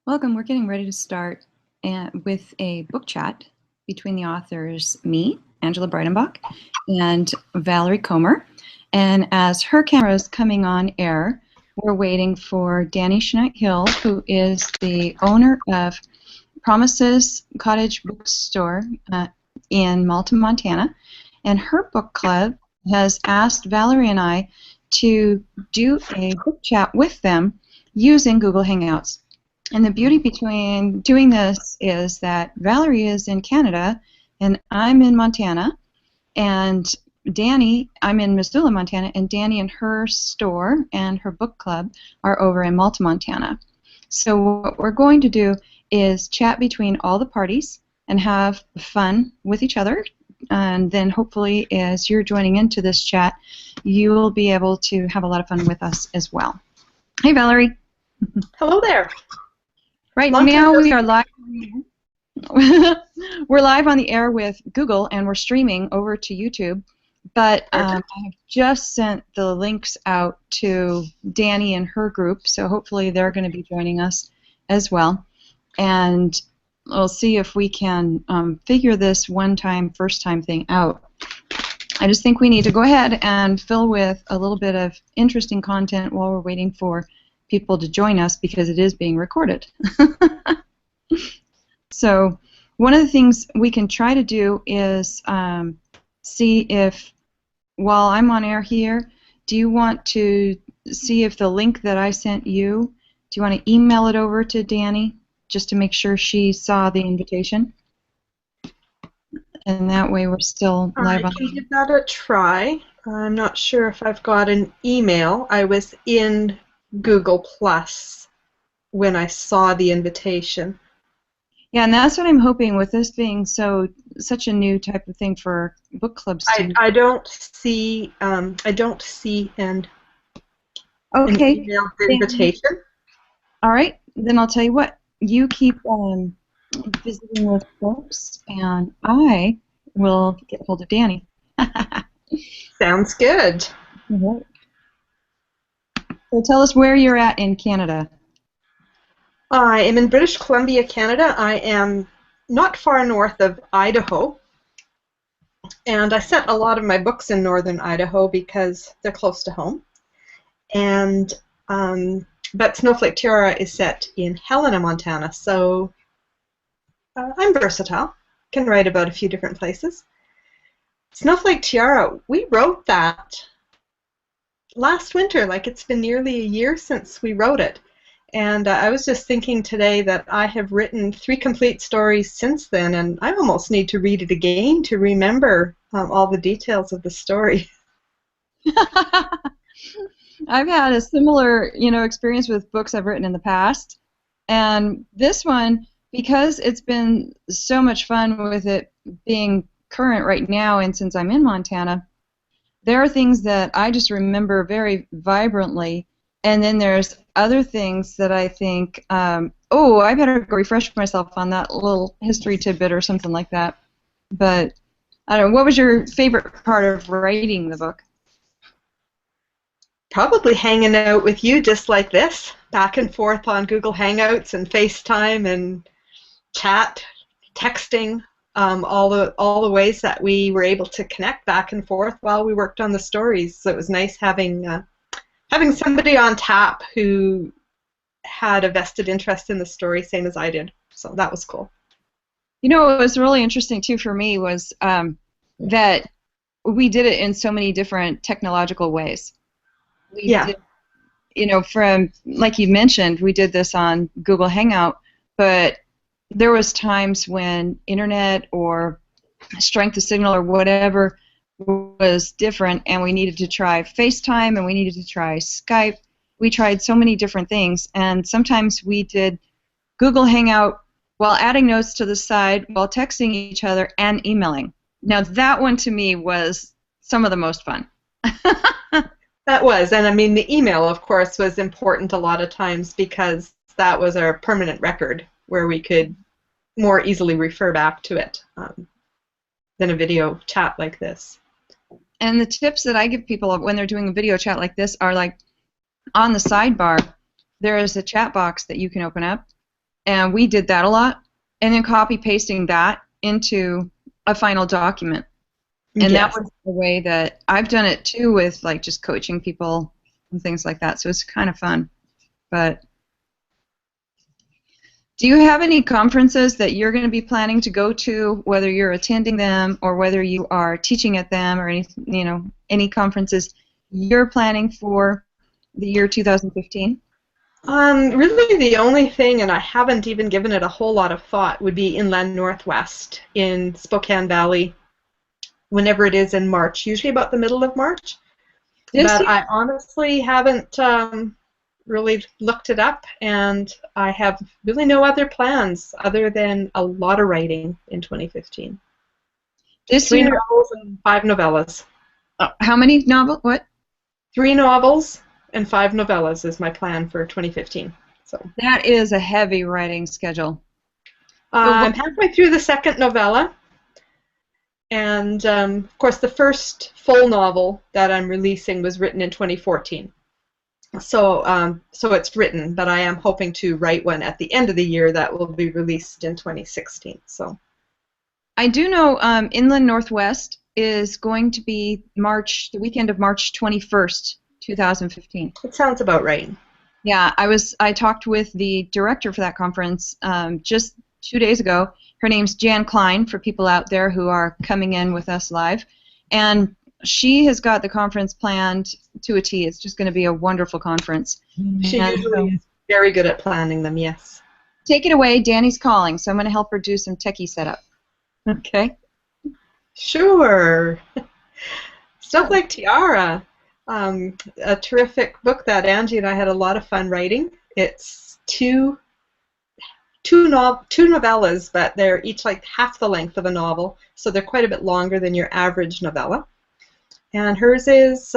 Welcome. We're getting ready to start with a book chat between the authors, me, Angela Breidenbach, and Valerie Comer. And as her camera is coming on air, we're waiting for Danny Schnight-Hill, who is the owner of Promises Cottage Bookstore in Malta, Montana. And her book club has asked Valerie and I to do a book chat with them using Google Hangouts. And the beauty between doing this is that Valerie is in Canada and I'm in Montana, and Danny, I'm in Missoula, Montana, and Danny and her store and her book club are over in Malta, Montana. So what we're going to do is chat between all the parties and have fun with each other, and then hopefully as you're joining into this chat, you'll be able to have a lot of fun with us as well. Hey, Valerie. Hello there. Right now we are live. We're live on the air with Google, and we're streaming over to YouTube. But I have just sent the links out to Danny and her group, so hopefully they're going to be joining us as well. And we'll see if we can figure this one-time, first-time thing out. I just think we need to go ahead and fill with a little bit of interesting content while we're waiting for people to join us, because it is being recorded. So one of the things we can try to do is see if, while I'm on air here, do you want to see if the link that I sent you, do you want to email it over to Danny just to make sure she saw the invitation? And that way we're still live on. I can give that a try. I'm not sure if I've got an email. I was in Google Plus when I saw the invitation. Yeah, and that's what I'm hoping, with this being such a new type of thing for book clubs. I don't see an email invitation. All right, then I'll tell you what. You keep visiting with folks, and I will get hold of Danny. Sounds good. All right. So tell us where you're at in Canada. I am in British Columbia, Canada. I am not far north of Idaho, and I sent a lot of my books in northern Idaho because they're close to home. And but Snowflake Tiara is set in Helena, Montana, so I'm versatile. Can write about a few different places. Snowflake Tiara, we wrote that last winter. Like, it's been nearly a year since we wrote it. And I was just thinking today that I have written 3 complete stories since then, and I almost need to read it again to remember all the details of the story. I've had a similar, experience with books I've written in the past, and this one, because it's been so much fun with it being current right now, and since I'm in Montana, there are things that I just remember very vibrantly, and then there's other things that I think, oh, I better go refresh myself on that little history tidbit or something like that. But I don't know, what was your favorite part of writing the book? Probably hanging out with you just like this, back and forth on Google Hangouts and FaceTime and chat, texting, all the ways that we were able to connect back and forth while we worked on the stories. So it was nice having somebody on tap who had a vested interest in the story, same as I did. So that was cool. What was really interesting too for me was that we did it in so many different technological ways. We did, from, like you mentioned, we did this on Google Hangout, but there was times when internet or strength of signal or whatever was different, and we needed to try FaceTime, and we needed to try Skype. We tried so many different things, and sometimes we did Google Hangout while adding notes to the side, while texting each other and emailing. Now that one to me was some of the most fun. That was, and I mean, the email, of course, was important a lot of times because that was our permanent record where we could more easily refer back to it than a video chat like this. And the tips that I give people when they're doing a video chat like this are, like, on the sidebar, there is a chat box that you can open up, and we did that a lot, and then copy pasting that into a final document. And that Yes. was the way that I've done it too, with like just coaching people and things like that. So it's kind of fun. But do you have any conferences that you're going to be planning to go to, whether you're attending them or whether you are teaching at them, or any conferences you're planning for the year 2015? Really the only thing, and I haven't even given it a whole lot of thought, would be Inland Northwest in Spokane Valley, whenever it is in March, usually about the middle of March. But I honestly haven't really looked it up, and I have really no other plans other than a lot of writing in 2015. This 3 year, novels and 5 novellas. how many novels? What? 3 novels and 5 novellas is my plan for 2015. So That is a heavy writing schedule. I'm halfway through the second novella, and of course the first full novel that I'm releasing was written in 2014. So it's written, but I am hoping to write one at the end of the year that will be released in 2016. So I do know Inland Northwest is going to be the weekend of March 21st, 2015. it sounds about right. Yeah, I talked with the director for that conference just 2 days ago. Her name's Jan Klein, for people out there who are coming in with us live. And she has got the conference planned to a T. It's just going to be a wonderful conference. She usually is very good at planning them, yes. Take it away. Danny's calling, so I'm going to help her do some techie setup. Okay? Sure. Stuff like Tiara, a terrific book that Angie and I had a lot of fun writing. It's two novellas, but they're each like half the length of a novel, so they're quite a bit longer than your average novella. And hers is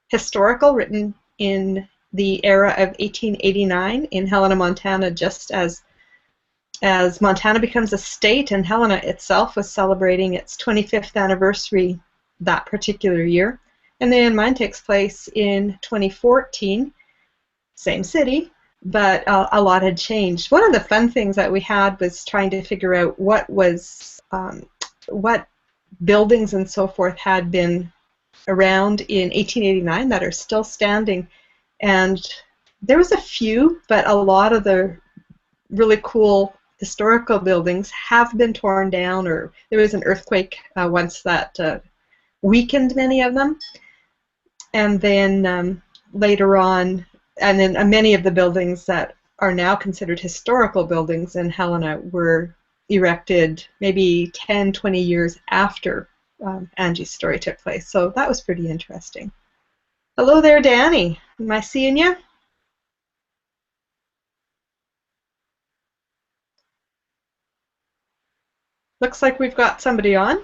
historical, written in the era of 1889 in Helena, Montana, just as Montana becomes a state, and Helena itself was celebrating its 25th anniversary that particular year. And then mine takes place in 2014, same city, but a lot had changed. One of the fun things that we had was trying to figure out what buildings and so forth had been around in 1889 that are still standing. And there was a few, but a lot of the really cool historical buildings have been torn down, or there was an earthquake once that weakened many of them. And then later on, and then many of the buildings that are now considered historical buildings in Helena were erected maybe 10, 20 years after Angie's story took place. So that was pretty interesting. Hello there, Danny. Am I seeing you? Looks like we've got somebody on.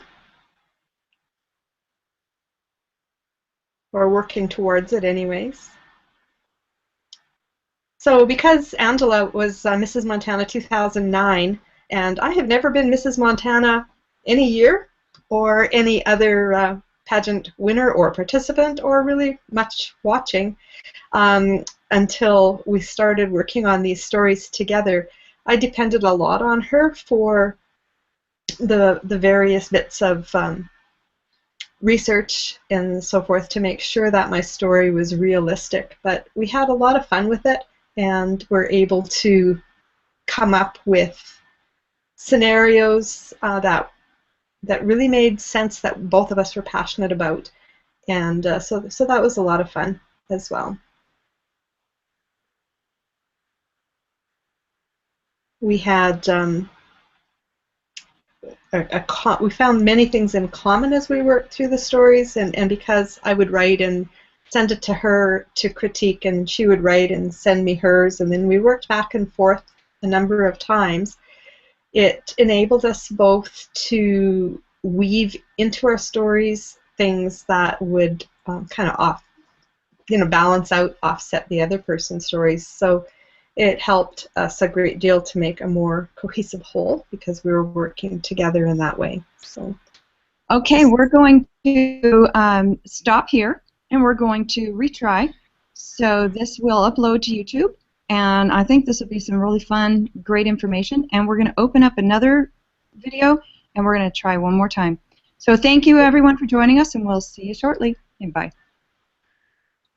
Or working towards it anyways. So because Angela was Mrs. Montana 2009, and I have never been Mrs. Montana any year or any other pageant winner or participant or really much watching until we started working on these stories together, I depended a lot on her for the various bits of research and so forth to make sure that my story was realistic. But we had a lot of fun with it, and were able to come up with scenarios that really made sense, that both of us were passionate about, and so that was a lot of fun as well. We had we found many things in common as we worked through the stories, and because I would write and send it to her to critique, and she would write and send me hers, and then we worked back and forth a number of times, it enabled us both to weave into our stories things that would kind of balance out, offset the other person's stories. So it helped us a great deal to make a more cohesive whole, because we were working together in that way. So, okay, we're going to stop here, and we're going to retry. So this will upload to YouTube, And I think this will be some really fun, great information. And we're going to open up another video, and we're going to try one more time. So thank you, everyone, for joining us, and we'll see you shortly. And bye.